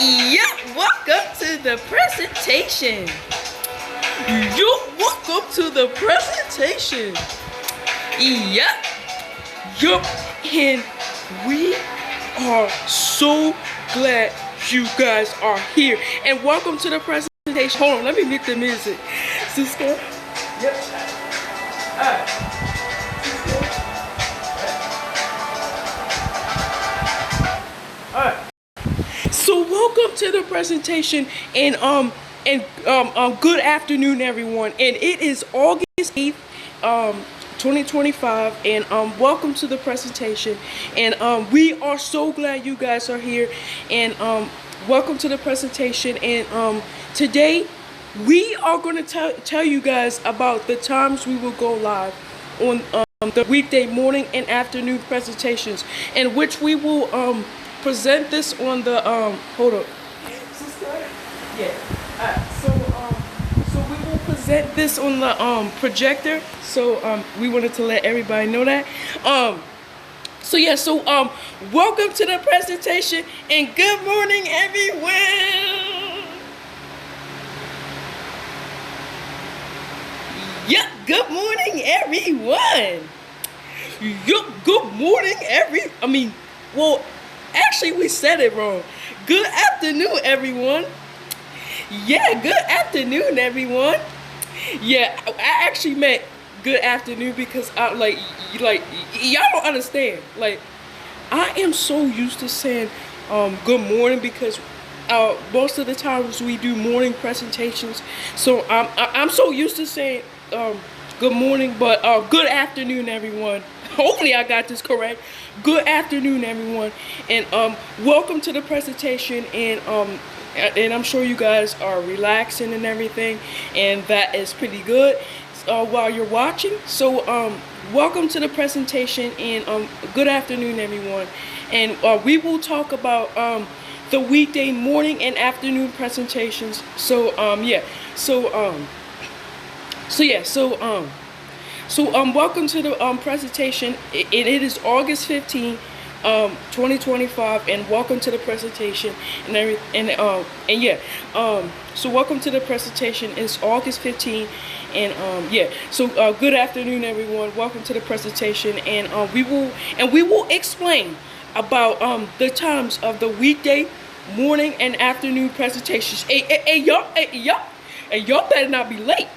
Yeah, welcome to the presentation. Welcome to the presentation. Yep. And we are so glad you guys are here. And welcome to the presentation. Hold on, let me mute the music. Cisco? Yep. Alright. Alright. So welcome to the presentation and good afternoon everyone. And it is August 8th, 2025, and welcome to the presentation. And we are so glad you guys are here, and welcome to the presentation. And today we are going to tell you guys about the times we will go live on the weekday morning and afternoon presentations, in which we will present this on the hold up. Yeah. So we will present this on the projector. So we wanted to let everybody know that. So welcome to the presentation and good morning everyone. Yep, good morning everyone. Yup, good morning actually we said it wrong. Good afternoon everyone. Yeah, good afternoon everyone. Yeah, I actually meant good afternoon because y'all don't understand. Like, I am so used to saying good morning because most of the times we do morning presentations. So I'm so used to saying good morning, but good afternoon everyone. Hopefully I got this correct. Good afternoon everyone, and welcome to the presentation. And I'm sure you guys are relaxing and everything, and that is pretty good while you're watching. So welcome to the presentation, and good afternoon everyone. And we will talk about the weekday morning and afternoon presentations. So welcome to the presentation. It is August 15th, 2025, and welcome to the presentation so welcome to the presentation. It's August 15th, and good afternoon everyone. Welcome to the presentation, and we will explain about the times of the weekday morning and afternoon presentations. Y'all better not be late,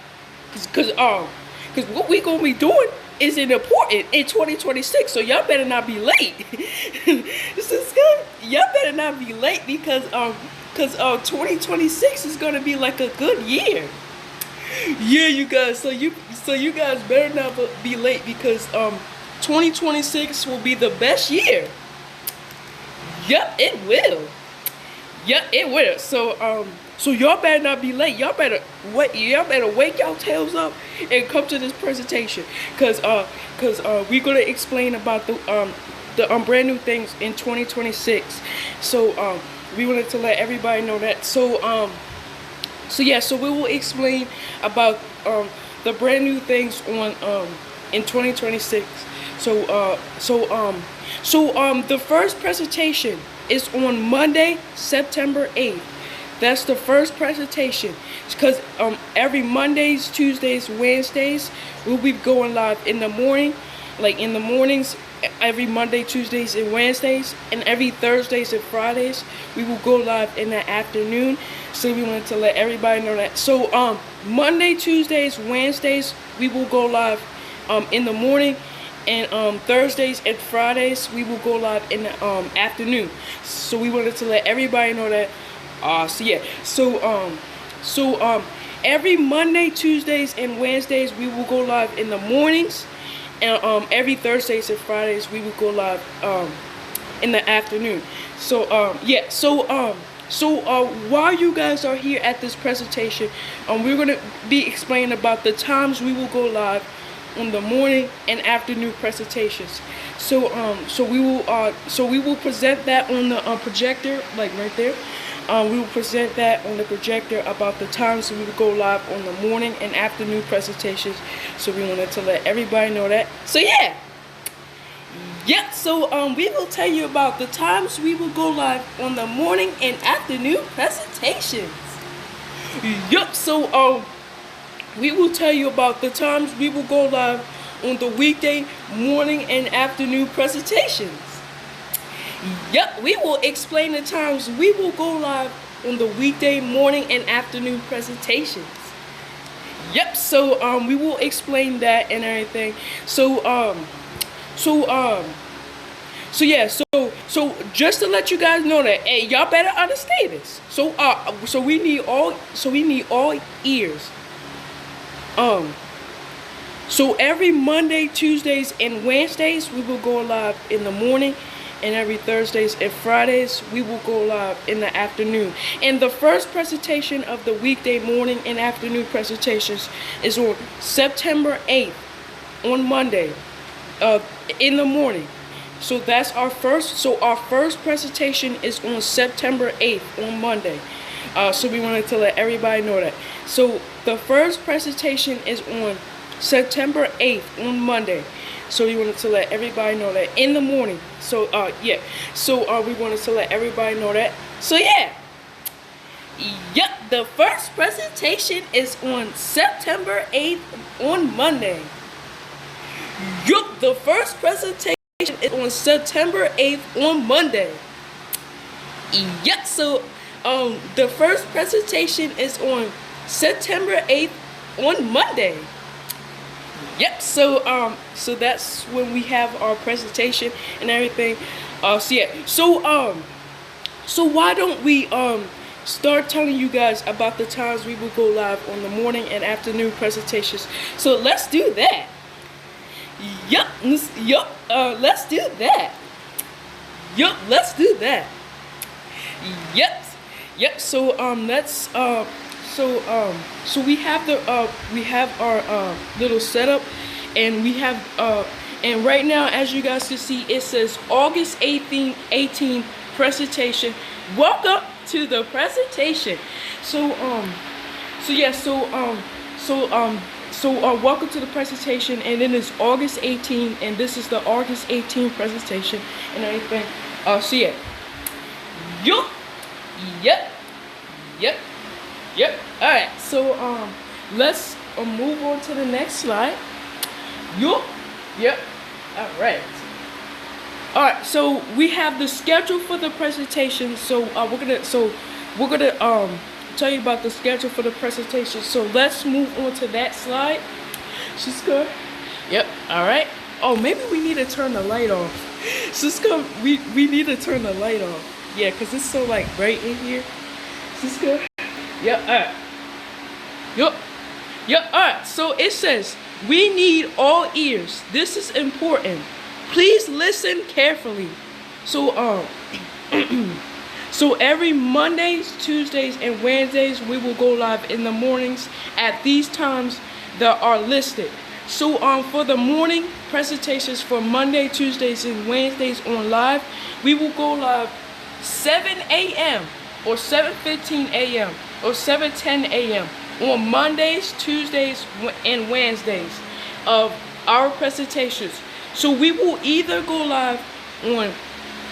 because what we gonna be doing is important in 2026, so y'all better not be late. This is good. Y'all better not be late because 2026 is gonna be like a good year. Yeah, you guys. So you guys better not be late because 2026 will be the best year. Yep, it will. Yep, it will. So y'all better not be late. Y'all better wake y'all tails up and come to this presentation, cause we're gonna explain about the brand new things in 2026. So we wanted to let everybody know that. So we will explain about the brand new things on in 2026. The first presentation is on Monday, September 8th. That's the first presentation, because every Mondays, Tuesdays, Wednesdays, we'll be going live in the morning, like in the mornings, every Monday, Tuesdays, and Wednesdays, and every Thursdays and Fridays, we will go live in the afternoon. So we wanted to let everybody know that. So Monday, Tuesdays, Wednesdays, we will go live in the morning, and Thursdays and Fridays, we will go live in the afternoon. So we wanted to let everybody know that. Every Monday, Tuesdays, and Wednesdays, we will go live in the mornings, and every Thursdays and Fridays, we will go live in the afternoon. While you guys are here at this presentation, we're gonna be explaining about the times we will go live on the morning and afternoon presentations. So we will present that on the projector, like right there. We will present that on the projector about the times we will go live on the morning and afternoon presentations. So we wanted to let everybody know that. So yeah. Yep, so we will tell you about the times we will go live on the morning and afternoon presentations. Yep, so we will tell you about the times we will go live on the weekday morning and afternoon presentations. Yep, we will explain the times we will go live on the weekday morning and afternoon presentations. Yep, so we will explain that and everything. So just to let you guys know that, hey, y'all better understand this. So we need all ears. So every Monday, Tuesdays, and Wednesdays we will go live in the morning, and every Thursdays and Fridays we will go live in the afternoon. And the first presentation of the weekday morning and afternoon presentations is on September 8th on Monday in the morning. So that's our first. So our first presentation is on September 8th on Monday. So we wanted to let everybody know that. So the first presentation is on September 8th on Monday. So we wanted to let everybody know that in the morning. So yeah. So we wanted to let everybody know that. So yeah. Yep, the first presentation is on September 8th on Monday. Yup, the first presentation is on September 8th on Monday. Yep, so the first presentation is on September 8th on Monday. Yep, so that's when we have our presentation and everything. So yeah, so why don't we start telling you guys about the times we will go live on the morning and afternoon presentations. So let's do that. Yup, let's do that. Yup, let's do that. Yep. So let's so we have our little setup, and we have and right now, as you guys can see, it says August 18 presentation. Welcome to the presentation. So welcome to the presentation, and then it's August 18, and this is the August 18 presentation and everything. So yeah. Yep. All right. So let's move on to the next slide. Yep. All right. So we have the schedule for the presentation. So we're gonna tell you about the schedule for the presentation. So let's move on to that slide. Cisco. Yep. All right. Oh, maybe we need to turn the light off. Cisco, we need to turn the light off. Yeah, cause it's so like bright in here. Cisco. Yep. All right. Yep. All right. So it says we need all ears. This is important. Please listen carefully. So so every Mondays, Tuesdays, and Wednesdays we will go live in the mornings at these times that are listed. So for the morning presentations for Monday, Tuesdays, and Wednesdays on live, we will go live 7 a.m. or 7:15 a.m. or 7:10 a.m. on Mondays, Tuesdays, and Wednesdays of our presentations. So we will either go live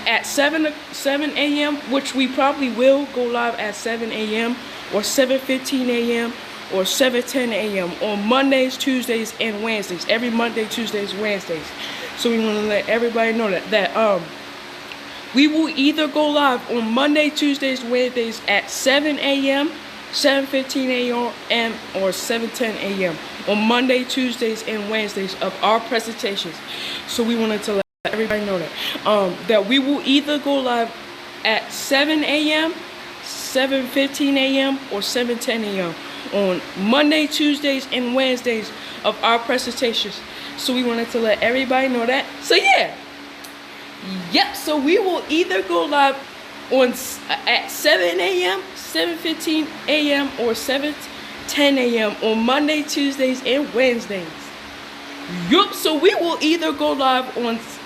at 7 a.m., which we probably will go live at 7 a.m. or 7:15 a.m. or 7:10 a.m. on Mondays, Tuesdays, and Wednesdays. Every Monday, Tuesdays, Wednesdays. So we want to let everybody know that we will either go live on Monday, Tuesdays, Wednesdays at 7 a.m., 7:15 a.m. or 7:10 a.m. on Monday, Tuesdays, and Wednesdays of our presentations. So we wanted to let everybody know that we will either go live at 7 a.m., 7:15 a.m. or 7:10 a.m. on Monday, Tuesdays, and Wednesdays of our presentations. So we wanted to let everybody know that. So yeah. Yep, so we will either go live at 7 a.m., 7:15 a.m. or 7:10 a.m. on Monday, Tuesdays, and Wednesdays. Yup, so we will either go live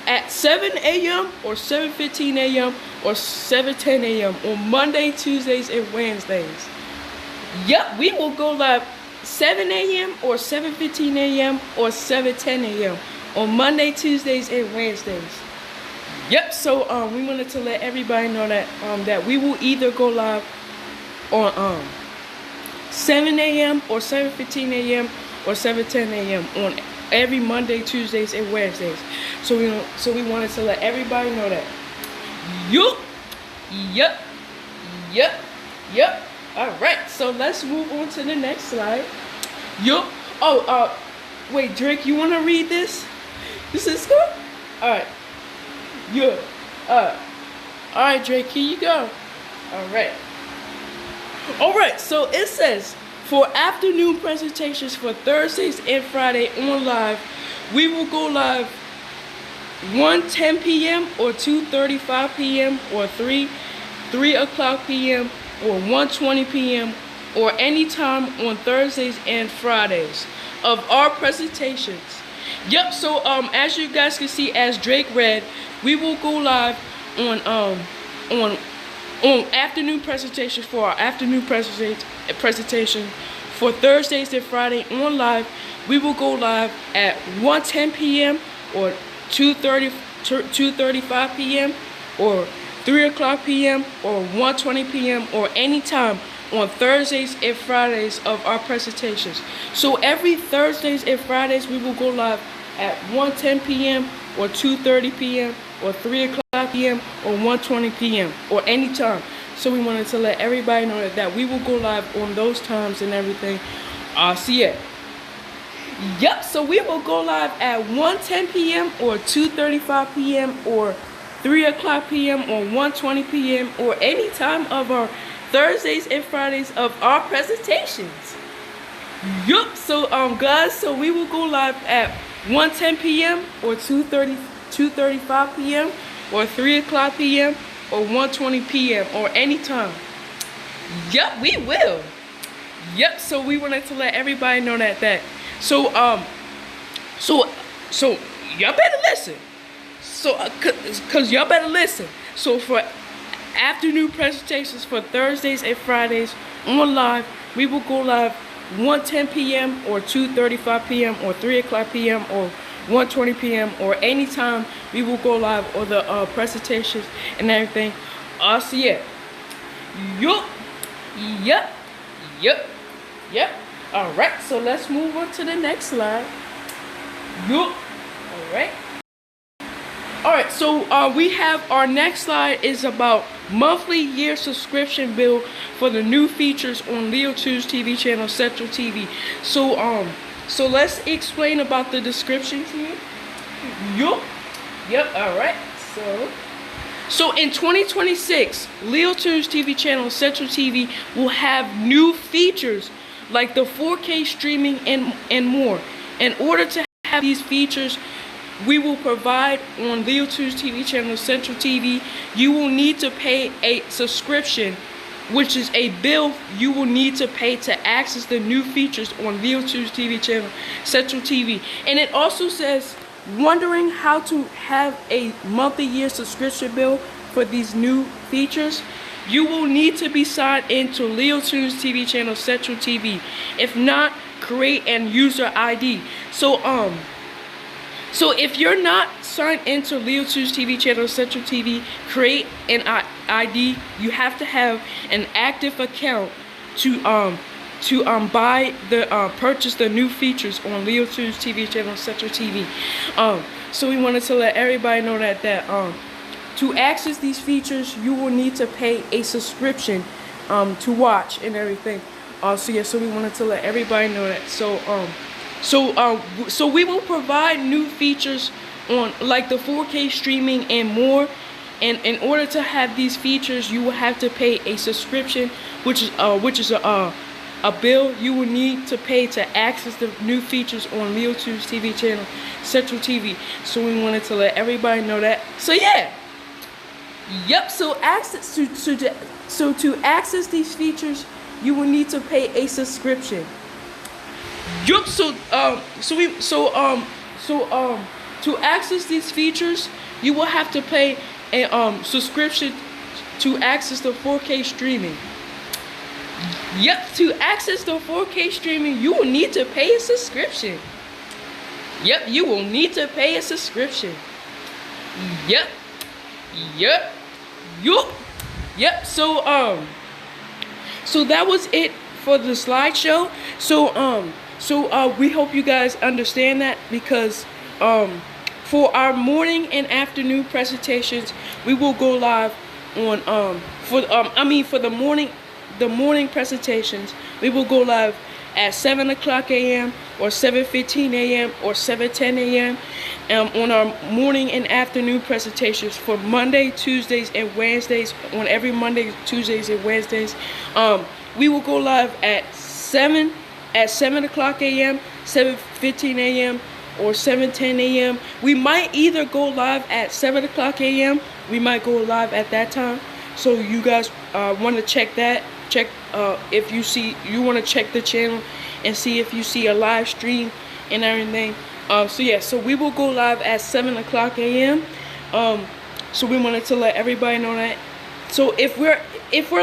at 7 a.m. or 7:15 a.m. or 7:10 a.m. on Monday, Tuesdays, and Wednesdays. Yup, we will go live 7 a.m. or 7:15 a.m. or 7:10 a.m. on Monday, Tuesdays, and Wednesdays. Yep. So we wanted to let everybody know that that we will either go live on 7 a.m. or 7:15 a.m. or 7:10 a.m. on every Monday, Tuesdays, and Wednesdays. So we wanted to let everybody know that. Yep. All right. So let's move on to the next slide. Yup. Oh, wait, Drake, you want to read this? This is good. All right. Yeah. All right, Drake, here you go. All right, so it says, for afternoon presentations for Thursdays and Friday on live, we will go live 1:10 p.m. or 2:35 p.m. or 3 o'clock p.m. or 1:20 p.m. or any time on Thursdays and Fridays of our presentations. Yep, so as you guys can see, as Drake read, we will go live on afternoon presentations for our afternoon presentation for Thursdays and Friday on live. We will go live at 1:10 p.m. or 2:35 p.m. or 3 o'clock p.m. or 1:20 p.m. or any time on Thursdays and Fridays of our presentations. So every Thursdays and Fridays we will go live at 1:10 p.m. or 2:30 p.m. or 3 o'clock p.m. or 1:20 p.m. or any time. So we wanted to let everybody know that we will go live on those times and everything. See ya. Yep, so we will go live at 1:10 p.m. or 2:35 p.m. or 3 o'clock p.m. or 1:20 p.m. or any time of our Thursdays and Fridays of our presentations. Yup, so guys, so we will go live at 1:10 p.m. or 2:35 p.m. or 3 o'clock p.m. or 1:20 p.m. or any time. Yup, we will. Yup, so we wanted to let everybody know that. So y'all better listen. So cause y'all better listen. So for afternoon presentations for Thursdays and Fridays on live, we will go live 1:10 p.m. or 2:35 p.m. or 3 o'clock p.m. or 1:20 p.m. or any time we will go live or the presentations and everything. See ya. Yep. All right, so let's move on to the next slide. All right, so we have our next slide is about monthly year subscription bill for the new features on LeoTunes TV channel Central TV. So let's explain about the descriptions here. Yep. All right. So in 2026, LeoTunes TV channel Central TV will have new features like the 4K streaming and more. In order to have these features, we will provide on LeoTunes TV channel Central TV. You will need to pay a subscription, which is a bill you will need to pay to access the new features on LeoTunes TV channel Central TV. And it also says, wondering how to have a multi-year subscription bill for these new features? You will need to be signed into LeoTunes TV channel Central TV. If not, create an user ID. So if you're not signed into LeoTunes TV channel Central TV, create an ID. You have to have an active account to buy the purchase the new features on LeoTunes TV channel Central TV. So we wanted to let everybody know that to access these features, you will need to pay a subscription to watch and everything. So we wanted to let everybody know that. So we will provide new features on like the 4K streaming and more. And in order to have these features, you will have to pay a subscription, which is a bill you will need to pay to access the new features on LeoTunes TV channel Central TV. So we wanted to let everybody know that. So yeah. Yep. So to access these features, you will need to pay a subscription. Yup. To access these features, you will have to pay a subscription to access the 4K streaming. Yep. To access the 4K streaming, you will need to pay a subscription. Yep. You will need to pay a subscription. Yep. Yep. Yup. Yep. So that was it for the slideshow. So we hope you guys understand that, because for our morning and afternoon presentations, we will go live on for the morning presentations, we will go live at 7 o'clock a.m. or 7:15 a.m. or 7:10 a.m. On our morning and afternoon presentations for Monday, Tuesdays, and Wednesdays. On every Monday, Tuesdays, and Wednesdays, we will go live at 7 o'clock a.m., 7:15 a.m., or 7:10 a.m. We might either go live at 7 o'clock a.m. We might go live at that time. So you guys want to check that. Check if you want to check the channel and see if you see a live stream and everything. So we will go live at 7 o'clock a.m. So we wanted to let everybody know that. So if we're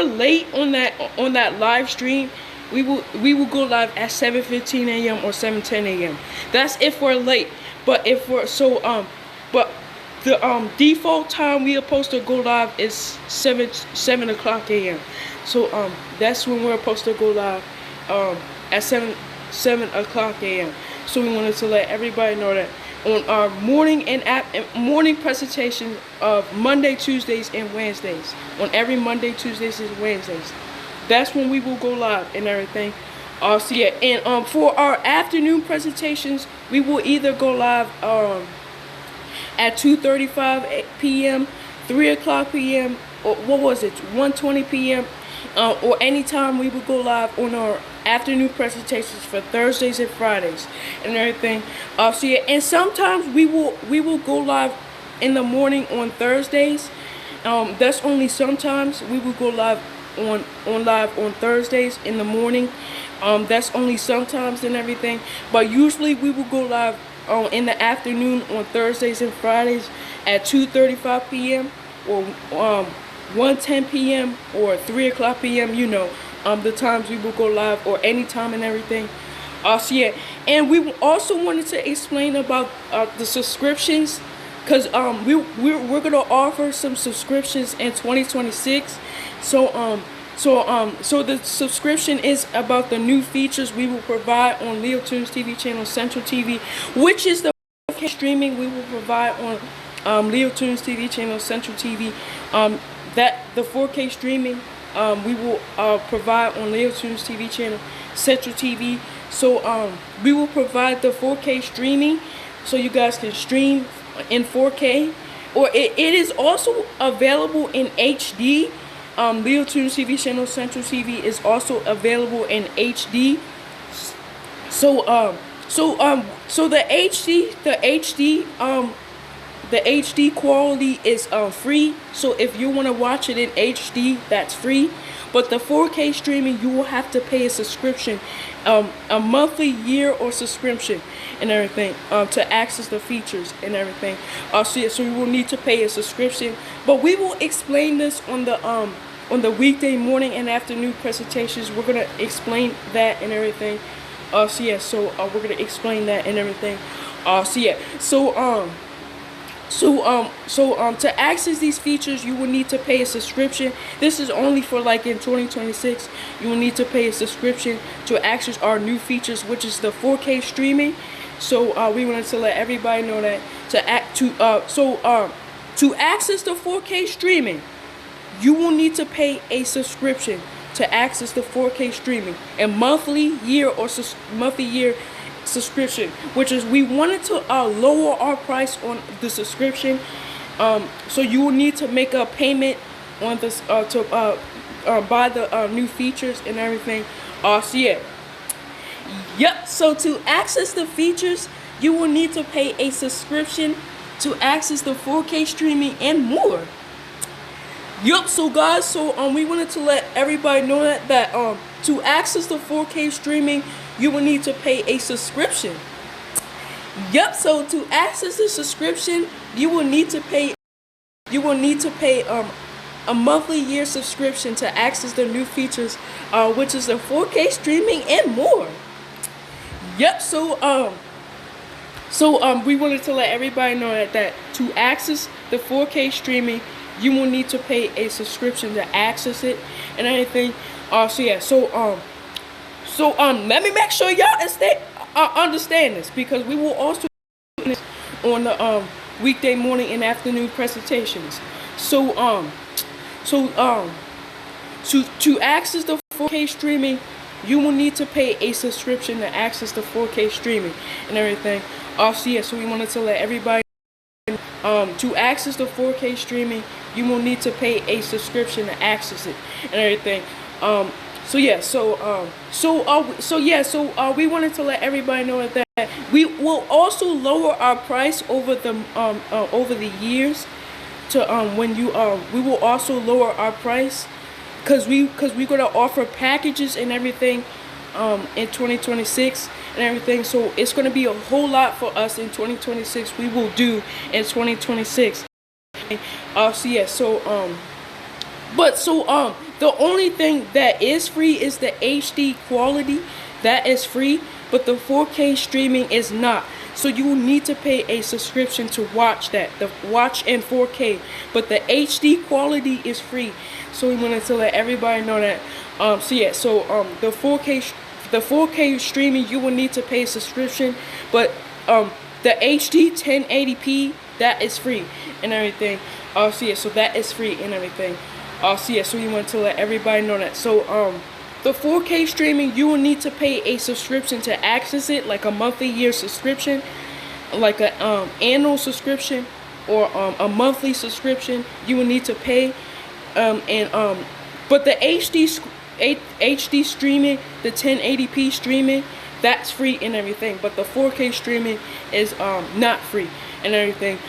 late on that live stream, we will go live at 7:15 a.m. or 7:10 a.m. That's if we're late. But if we're but the default time we are supposed to go live is 7 o'clock a.m. So that's when we're supposed to go live at 7 o'clock a.m. So we wanted to let everybody know that on our morning morning presentation of Monday, Tuesdays, and Wednesdays. On every Monday, Tuesdays, and Wednesdays. That's when we will go live and everything. And for our afternoon presentations, we will either go live at 2:35 p.m., 3 o'clock p.m., or 1:20 p.m., or anytime we will go live on our afternoon presentations for Thursdays and Fridays and everything. And sometimes we will go live in the morning on Thursdays. That's only sometimes we will go live on Thursdays in the morning. That's only sometimes and everything. But usually we will go live in the afternoon on Thursdays and Fridays at 2:35 p.m. or 1:10 p.m. or 3 o'clock p.m. The times we will go live, or any time and everything. And we also wanted to explain about the subscriptions, because we're gonna offer some subscriptions in 2026. So the subscription is about the new features we will provide on LeoTunes TV channel, Central TV, which is the 4K streaming we will provide on LeoTunes TV channel, Central TV. That the 4K streaming we will provide on LeoTunes TV channel, Central TV. So we will provide the 4K streaming so you guys can stream in 4K, or it is also available in HD. LeoTunes TV channel, Central TV is also available in HD. So the HD quality is free. So if you want to watch it in HD, that's free. But the 4K streaming, you will have to pay a subscription, a monthly, year, or subscription and everything, to access the features and everything. So you will need to pay a subscription. But we will explain this on the weekday morning and afternoon presentations. We're gonna explain that and everything. We're gonna explain that and everything. To access these features, you will need to pay a subscription. This is only for like in 2026. You will need to pay a subscription to access our new features, which is the 4K streaming. So we wanted to let everybody know that to access the 4K streaming, you will need to pay a subscription to access the 4K streaming, a monthly, year, or multi-year subscription, which is we wanted to lower our price on the subscription. So you will need to make a payment on this to buy the new features and everything. So to access the features, you will need to pay a subscription to access the 4K streaming and more. So guys, we wanted to let everybody know that to access the 4K streaming, you will need to pay a subscription. So to access the subscription, you will need to pay a monthly, year subscription to access the new features, which is the 4K streaming and more. We wanted to let everybody know that to access the 4K streaming, you will need to pay a subscription to access it and everything. Let me make sure y'all understand this, because we will also do this on the weekday morning and afternoon presentations. To access the 4K streaming, you will need to pay a subscription to access the 4K streaming and everything. So we wanted to let everybody to access the 4K streaming, you will need to pay a subscription to access it and everything. We wanted to let everybody know that we will also lower our price over the years. We will also lower our price because we're gonna offer packages and everything in 2026 and everything. So it's gonna be a whole lot for us in 2026. We will do in 2026. The only thing that is free is the HD quality. That is free, but the 4K streaming is not. So you will need to pay a subscription to watch that, the watch in 4K. But the HD quality is free. So we wanted to let everybody know that. The 4K streaming, you will need to pay a subscription, but the HD 1080p, that is free and everything. So that is free and everything. So we want to let everybody know that. So the 4K streaming, you will need to pay a subscription to access it, like a year subscription, like a annual subscription, or a monthly subscription. You will need to pay. But the HD streaming, the 1080p streaming, that's free and everything. But the 4K streaming is not free and everything.